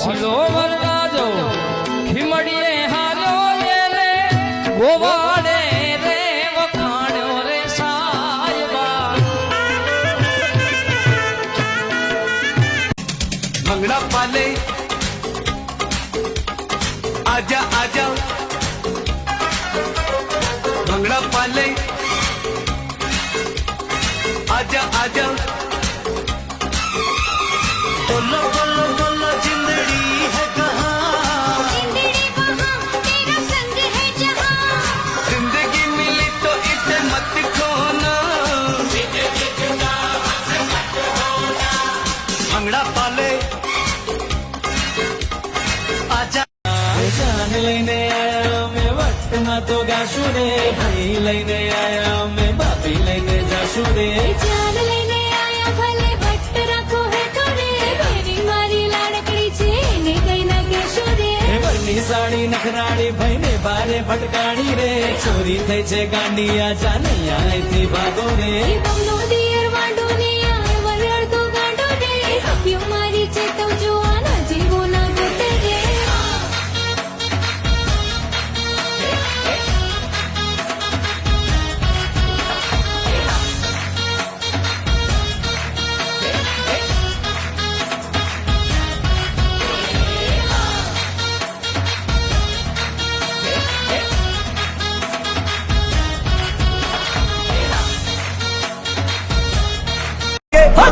હસીલો વરરાજો ખીમડીએ હાલ્યો રે ગોવાડે રે વખાણ્યો રે સાયબા ભંગડા પાલે आजा आजा भंगड़ा पाले आजा आजा बोलो बोलो बोलो जिंदड़ी है कहाँ तेरा संग है जहाँ जिंदगी मिली तो इसे मत खोना भंगड़ा पाले आजा जान लैने आया मैं वक्त ना तो गाशु रे भाई लैने आया मैं बापी लैने जाशु रे जान लेने आया भले भट्ट रखो है तोरे मेरी मारी लाडकड़ी छे ने कई ना केशो रे વરની સાડી નખરાડી ભાઈને બારે ભટકાણી રે ચોરી થઈ છે ગાંડી આ જાનૈયા અહીંથી ભાગો રે બમનો દિયર વાંડો ને આ વરડ તો ગાંડો રે સભ્યો મારી છે તો જોવાના જીવો ના ગોતે રે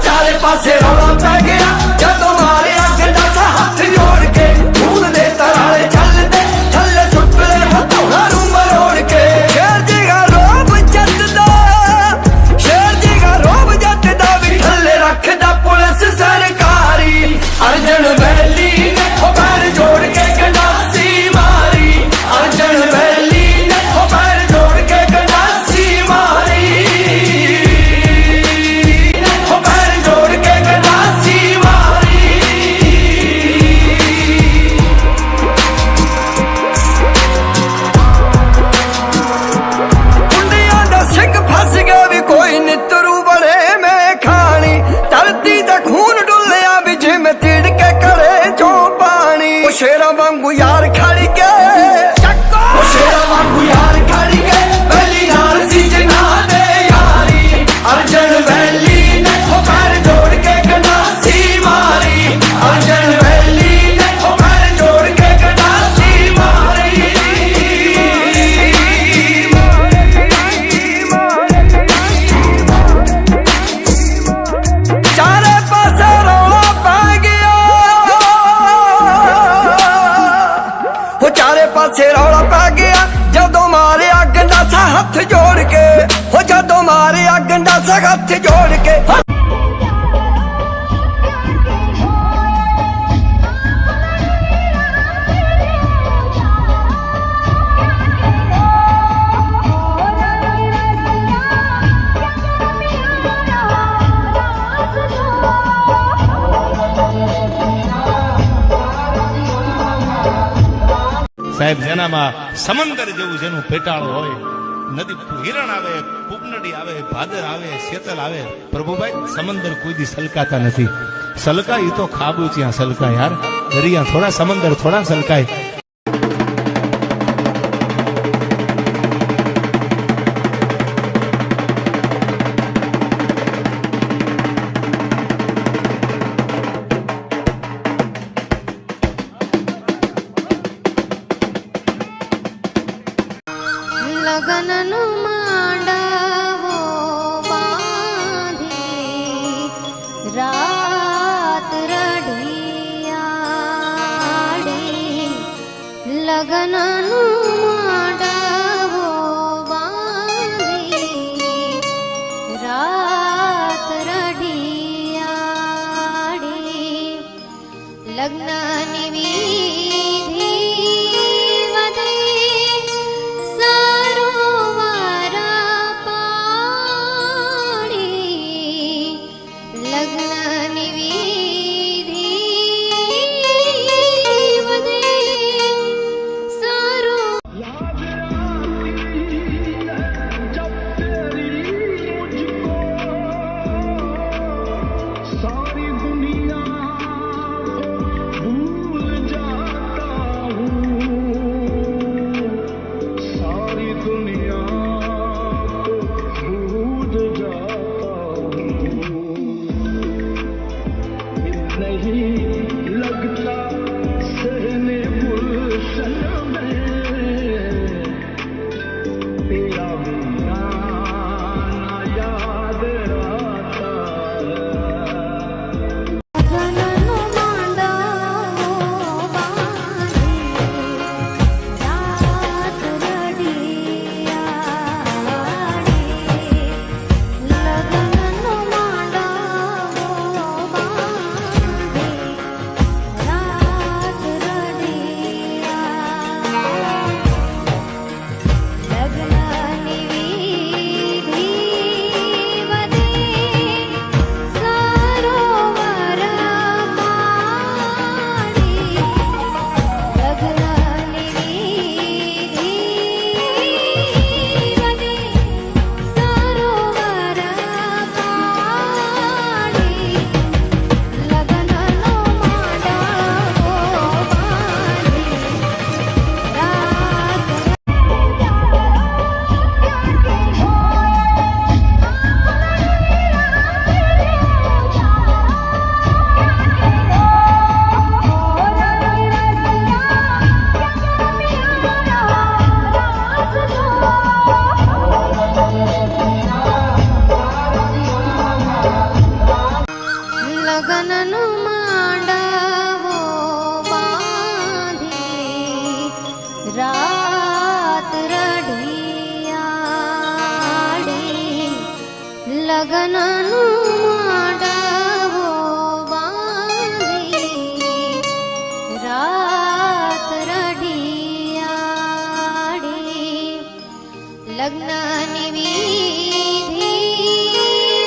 चारे पासे रौला पै गया जदों मारे गंडा सा हाथ जोड़ के फूल दे तराले चलते थल्ले सुट ले हथौड़ा रू मरोड़ के शेर जी का रोब जतदा शेर जी का रोब जतदा भी थल्ले रखदा पुलिस सरकारी अर्जन वैली ने हो पैर जोड़ के गंडासी मारी अर्जन वैली ने हो पैर जोड़ के गंडासी मारी शेरा वांगू यार खड़ी के शेरा वांगू यार खड़ी के पहली नार सी जना दे यारी अर्जन वैली ने हो पैर जोड़ के गंडासी मारी अर्जन वैली ने हो पैर जोड़ के गंडासी मारी चारे पासे रौला पै गया चारे पासे रौला पै गया जदों मारे गंडा सा हाथ जोड़ के हो जदों मारे गंडा सा हाथ जोड़ के સાહેબ જેનામાં સમંદર જેવું જેનું પેટાળો હોય નદી હિરણ આવે પૂપનડી આવે ભાદર આવે શેતલ આવે પ્રભુભાઈ સમંદર કોઈ દી સલકાતા નથી સલકા ઈ તો ખાબુચિયા સલકા યાર દરિયા થોડા સમંદર થોડા સલકાય લગનનો માંડાવો બાંધી રાત રઢિયાળી લગનનો માંડાવો બાંધી રાત રઢિયાળી લગ્નની વિધિ વધે લગ્નની વિધિ વધે સારો सारी दुनिया भूल नहीं लगता सहने गुलशन में तेरा बिना ना याद आता ગગનનો માંડવો બાંધી રાત રડી આડી લગનનો માંડવો બાંધી રાત રડી લગ્નની વિધિ વધે સરોવર પાડી લગ્નની વિધિ વધે સરોવર પાડી લગ્નનો માંડવો લગનનો માંડવો બાંધી રાત રઢિયાળી લગનનો માંડવો બાંધી રાત રઢિયાળી લગ્નની વિધિ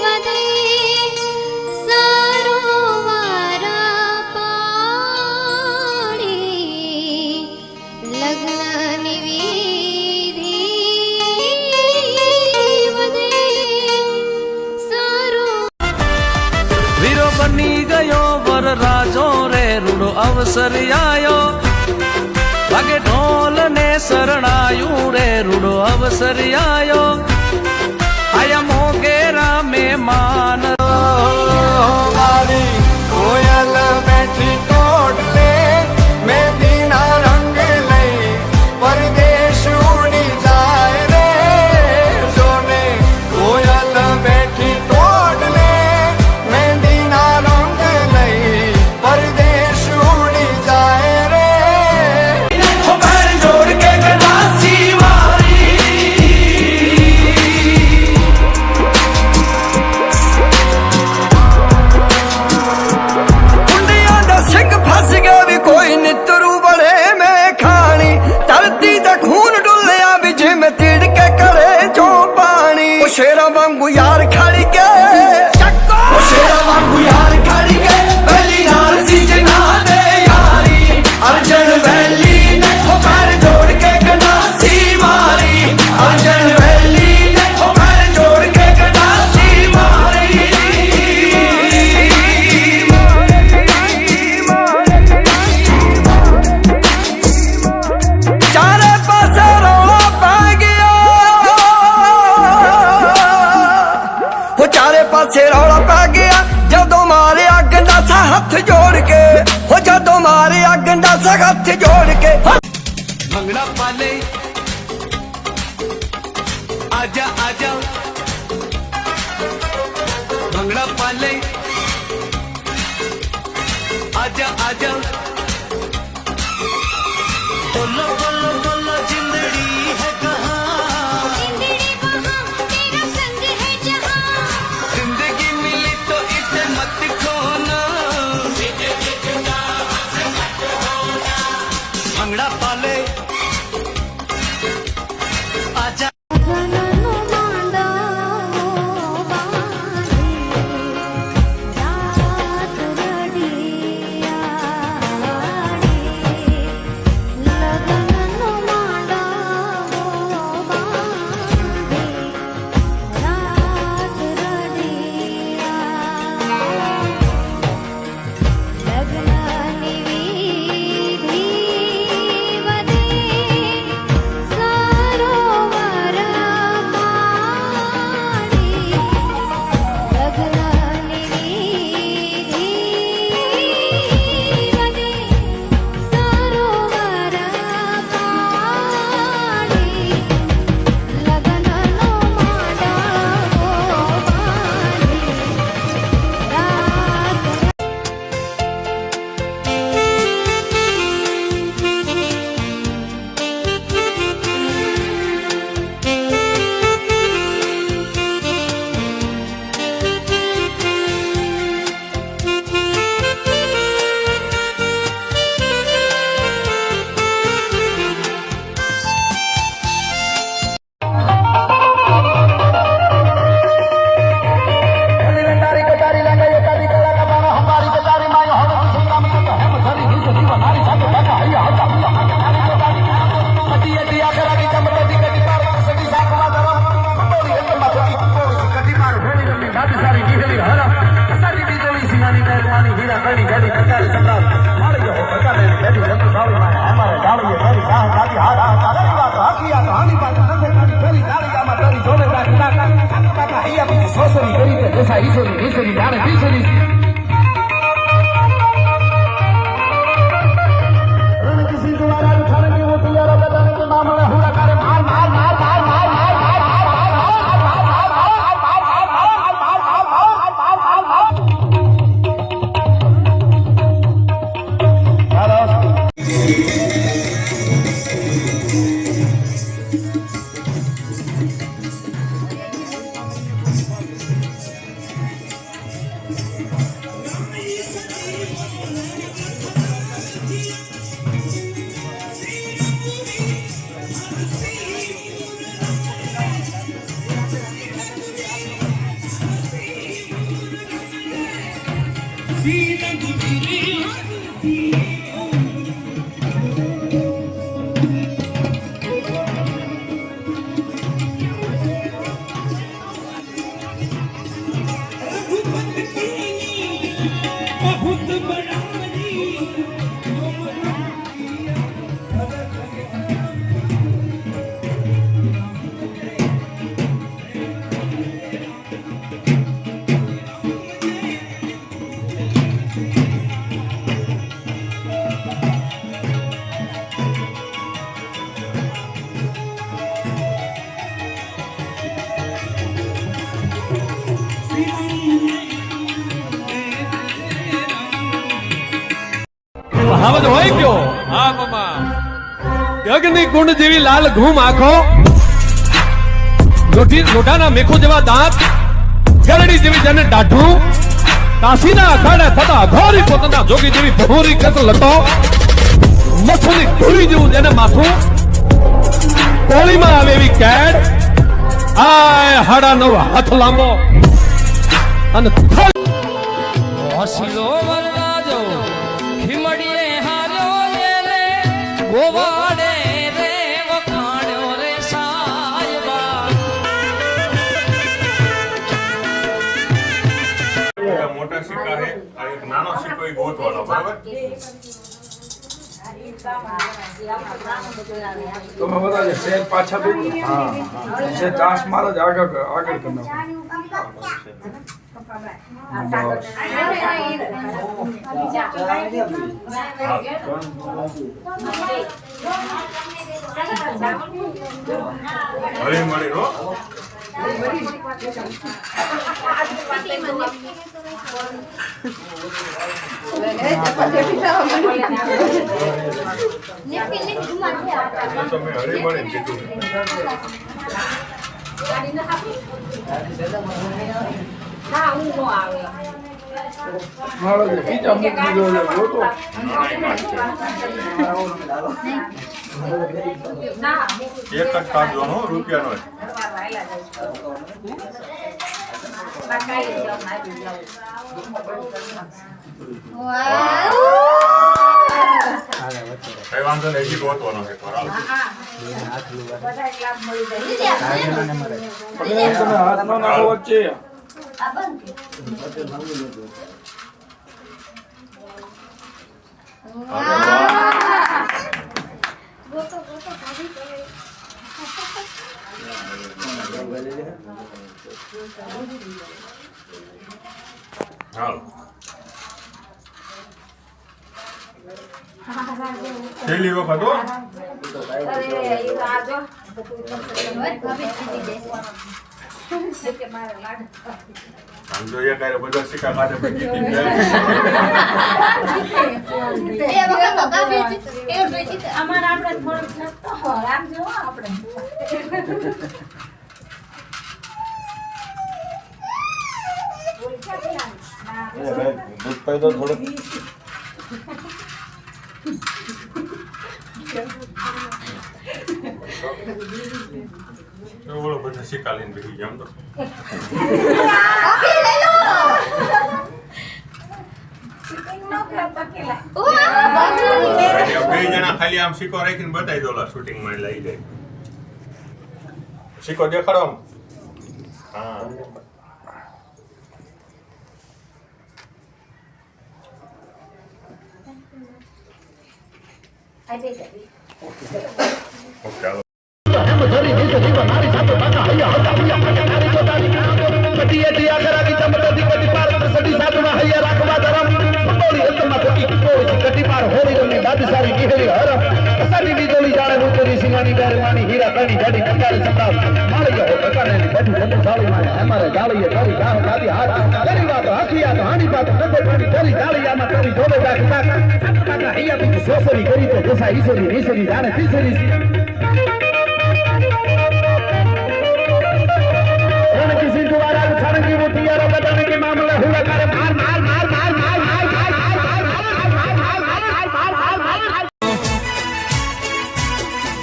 વધે સરોવર પાડી લગ્નની વિધિ વધે વીરો બની ગયો વર રાજો રે રૂડો અવસર આયો વાગે ઢોલ ને શરણાયું રે રૂડો અવસર આયો આયા મોગેરા મહેમાન મારી કોયલ બેઠી ટોટલે મેંદીના રંગ લઈ પરદેશ ઉડી જાય રે જોને કોયલ બેઠી ટોટલે મેંદીના રંગ લઈ પરદેશ ઉડી જાય રે ઓ પેર જોડ કે ગલાસી कुंडिया दा सिंह फस गया भी कोई नितरू बड़े में खानी धरती दा खून डुलिया भी जिम तिड़के करे जो पानी ओ शेरा वांगू यार खड़ी के ओ शेरा वांगू यार खड़ी के पहली नाल सी जना दे यारी अर्जन वैली ने ओ पैर जोड़ के गनासी मारी अर्जन वैली ने ओ पैर जोड़ के गनासी मारी चारे पासे रौला पै गया हो चारे पासे रौला पै गया जदों मारे गंडा सा हथ जोड़ के हो जदों मारे गंडा सा हथ जोड़ के भंगड़ा पाले आजा आजा भंगड़ा पाले आजा आजा बोलो बोलो बोलो जिंदड़ी है कहाँ जिंदड़ी वहाँ तेरा संग है जहाँ जिंदगी मिली तो इसे मत खोना भंगड़ा पाले आजा ગગનનો માંડવો બાંધી રાત રડી આડી કરણી ગેડી કટારી સમ્રાટ માળી હો બતાને ગેડી રંગ સાવી માં અમારે ડાળીએ ગેડી સાહ ગાડી હાથ તારી વાત હાકિયા તો હાની વાત નંદે કાની ફેરી ડાળીયામાં તારી જોને રાખી કાકા કાકા હૈયા પછી સોસરી કરી દે દેસા ઈસરી ડાળે બીસરી રણ કિસી દ્વારા ઉઠાને કે वो પિયારા બતાને કે મામલે હુડા કરે માર કહાવત હોય કયો હા મમા યજ્ઞની કુંડ જેવી લાલ ઘૂમ આંખો લોઢાના મેખો જેવા દાંત ગરડી જેવી જેને દાઢું કાશીના અખાડે થતા અઘોરી પોતાના જોગી જેવી ભભૂરી કસ લતો મથુની ધૂળી જેવું જેને માથું કોળીમાં આવે એવી કેડ આય હાડા નવ હાથ લાંબો અને હસીલો વરરાજો ખીમડીએ હાર્યો એને ગોવાડે રે વખાણ્યો રે સાયબા મોટા સિક્કા છે આ એક નાનો સિક્કો ઈ ગોતવાનો બરાબર તમે બધા જે શેર પાછા દો હા છે ચાસ મારો જ આગળ કરનો હળી મળી રો તો મેં હળી મળી કીધું મારો જે બીજા મૂકી દો છે ગોતો એક જ કાઢવાનો રૂપિયાનો કઈ વાંધો નહીં હજી ગોતવાનો છે તમે હાથમાં નાખો વચ્ચે હાલ છેલ્લી વખત હો આમ તો એ કાંઈ બધા સિક્કા કાઢે પછી અમારા આપણે થોડુંક રાખજો આપણે ઓલો બધા સિક્કા લઈને બેસી ગયા આમ તો બે જણા ખાલી આમ સિક્કો રાખીને બતાવી દો શૂટિંગ માં લઈ જાય સિક્કો દેખાડો આમ હા ઓકે હાલો किसी दोबारा उठाने की वो तैयार बताने के मामला हुआ करे मार मार मार मार मार मार मार मार मार मार मार मार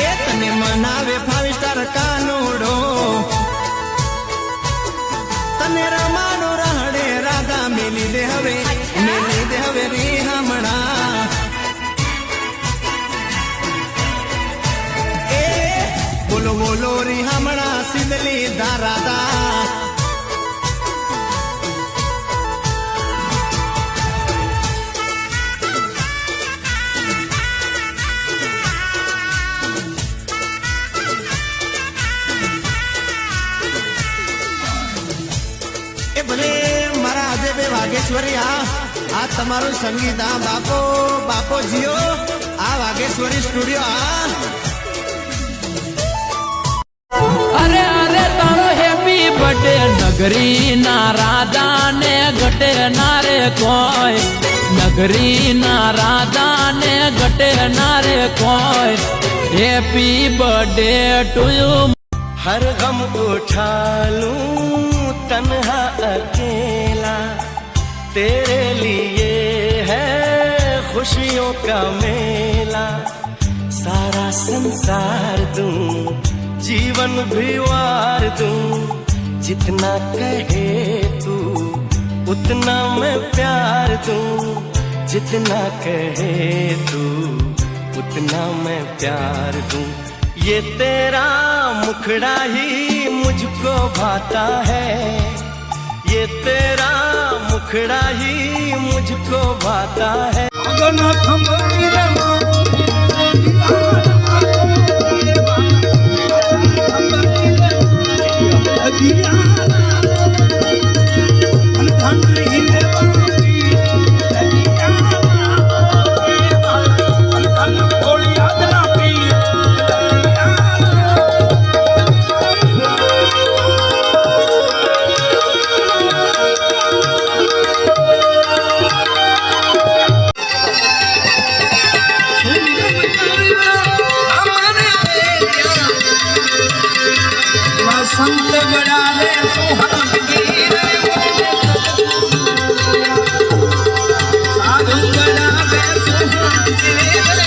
એ તને મનાવે 5 સ્ટાર કાનુડો તને રમાડો રહડે રાધા મેલી દે હવે રી હમણા એ બોલો બોલો રી હમણા સિદલી દારાદા એ ભલે મારા અજયભાઈ વાઘેશ્વરી આ તમારું સંગીત બાપો જીઓ આ વાઘેશ્વરી સ્ટુડિયો અરે અરે તારો હેપી બર્થડે નગરી ના રાજા ને ઘટે ના રે કોઈ નગરી ના રાજા ને ઘટે ના રે કોઈ હેપી બર્થડે ટુ યુ हर गम उठा लूं तन्हा अकेला तेरे लिए है खुशियों का मेला सारा संसार दूं जीवन भी वार दूं जितना कहे तू उतना मैं प्यार दूं जितना कहे तू उतना मैं प्यार दूं ये तेरा मुखड़ा ही मुझको भाता है ये तेरा मुखड़ा ही मुझको भाता है संत बड़ा रे सुहागी साधु बड़ा रे सुहागी